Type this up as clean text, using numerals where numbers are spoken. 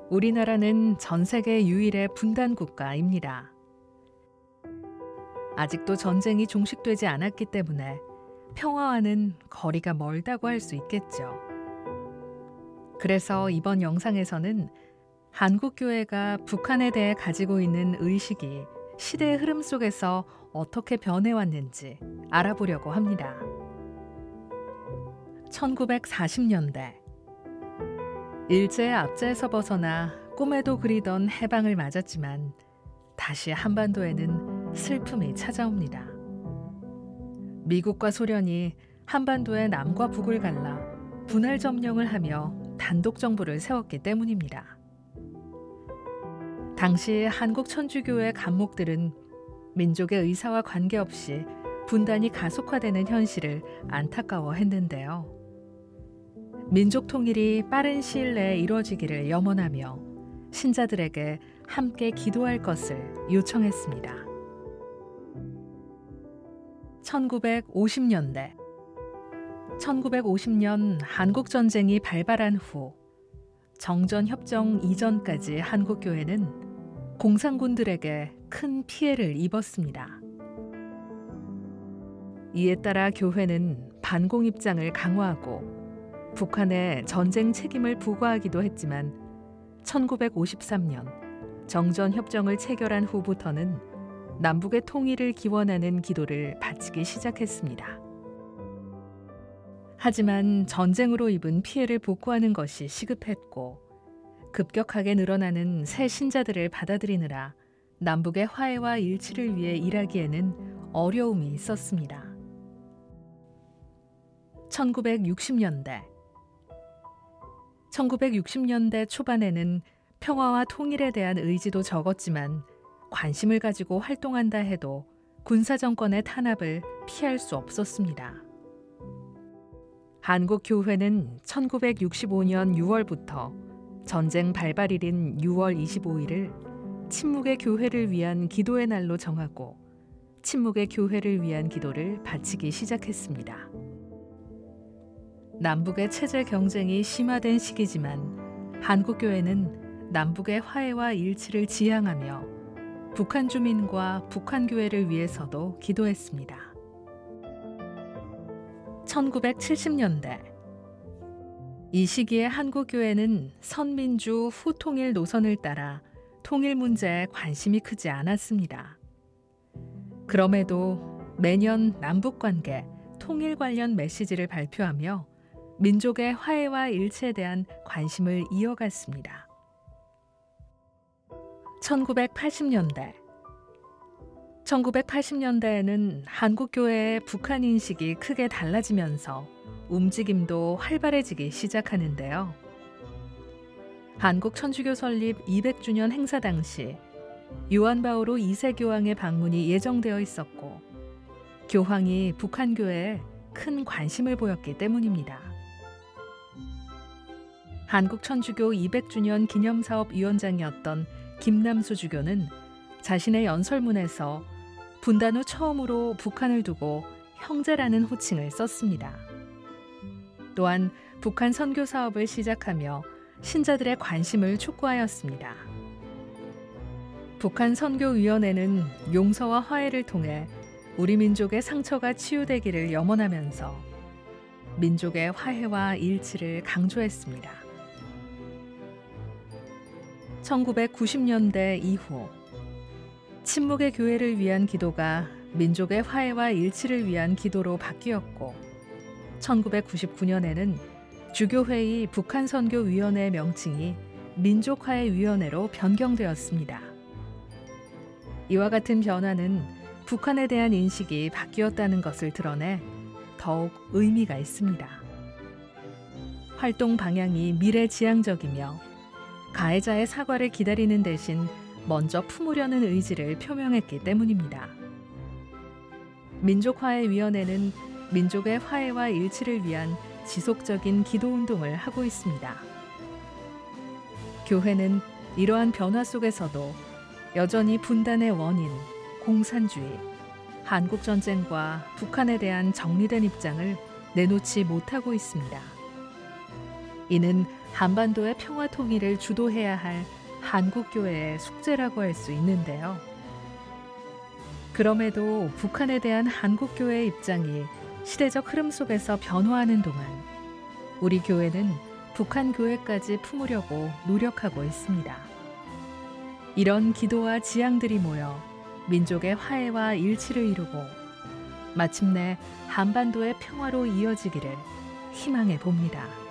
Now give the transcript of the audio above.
우리나라는 전 세계 유일의 분단 국가입니다. 아직도 전쟁이 종식되지 않았기 때문에 평화와는 거리가 멀다고 할 수 있겠죠. 그래서 이번 영상에서는 한국교회가 북한에 대해 가지고 있는 의식이 시대의 흐름 속에서 어떻게 변해왔는지 알아보려고 합니다. 1940년대 일제의 압제에서 벗어나 꿈에도 그리던 해방을 맞았지만 다시 한반도에는 슬픔이 찾아옵니다. 미국과 소련이 한반도의 남과 북을 갈라 분할 점령을 하며 단독 정부를 세웠기 때문입니다. 당시 한국 천주교의 간목들은 민족의 의사와 관계없이 분단이 가속화되는 현실을 안타까워했는데요. 민족 통일이 빠른 시일 내에 이루어지기를 염원하며 신자들에게 함께 기도할 것을 요청했습니다. 1950년대 1950년 한국전쟁이 발발한 후 정전협정 이전까지 한국교회는 공산군들에게 큰 피해를 입었습니다. 이에 따라 교회는 반공 입장을 강화하고 북한에 전쟁 책임을 부과하기도 했지만 1953년 정전협정을 체결한 후부터는 남북의 통일을 기원하는 기도를 바치기 시작했습니다. 하지만 전쟁으로 입은 피해를 복구하는 것이 시급했고 급격하게 늘어나는 새 신자들을 받아들이느라 남북의 화해와 일치를 위해 일하기에는 어려움이 있었습니다. 1960년대 초반에는 평화와 통일에 대한 의지도 적었지만 관심을 가지고 활동한다 해도 군사정권의 탄압을 피할 수 없었습니다. 한국교회는 1965년 6월부터 전쟁 발발일인 6월 25일을 침묵의 교회를 위한 기도의 날로 정하고 침묵의 교회를 위한 기도를 바치기 시작했습니다. 남북의 체제 경쟁이 심화된 시기지만 한국교회는 남북의 화해와 일치를 지향하며 북한 주민과 북한 교회를 위해서도 기도했습니다. 1970년대 이 시기에 한국교회는 선민주 후통일 노선을 따라 통일 문제에 관심이 크지 않았습니다. 그럼에도 매년 남북관계, 통일 관련 메시지를 발표하며 민족의 화해와 일치에 대한 관심을 이어갔습니다. 1980년대에는 한국교회의 북한 인식이 크게 달라지면서 움직임도 활발해지기 시작하는데요. 한국 천주교 설립 200주년 행사 당시 요한 바오로 2세 교황의 방문이 예정되어 있었고 교황이 북한 교회에 큰 관심을 보였기 때문입니다. 한국 천주교 200주년 기념사업 위원장이었던 김남수 주교는 자신의 연설문에서 분단 후 처음으로 북한을 두고 형제라는 호칭을 썼습니다. 또한 북한 선교 사업을 시작하며 신자들의 관심을 촉구하였습니다. 북한 선교위원회는 용서와 화해를 통해 우리 민족의 상처가 치유되기를 염원하면서 민족의 화해와 일치를 강조했습니다. 1990년대 이후 침묵의 교회를 위한 기도가 민족의 화해와 일치를 위한 기도로 바뀌었고 1999년에는 주교회의 북한선교위원회 명칭이 민족화해위원회로 변경되었습니다. 이와 같은 변화는 북한에 대한 인식이 바뀌었다는 것을 드러내 더욱 의미가 있습니다. 활동 방향이 미래지향적이며 가해자의 사과를 기다리는 대신 먼저 품으려는 의지를 표명했기 때문입니다. 민족화해위원회는 민족의 화해와 일치를 위한 지속적인 기도운동을 하고 있습니다. 교회는 이러한 변화 속에서도 여전히 분단의 원인, 공산주의, 한국전쟁과 북한에 대한 정리된 입장을 내놓지 못하고 있습니다. 이는 한반도의 평화 통일을 주도해야 할 한국교회의 숙제라고 할 수 있는데요. 그럼에도 북한에 대한 한국교회의 입장이 시대적 흐름 속에서 변화하는 동안 우리 교회는 북한 교회까지 품으려고 노력하고 있습니다. 이런 기도와 지향들이 모여 민족의 화해와 일치를 이루고 마침내 한반도의 평화로 이어지기를 희망해 봅니다.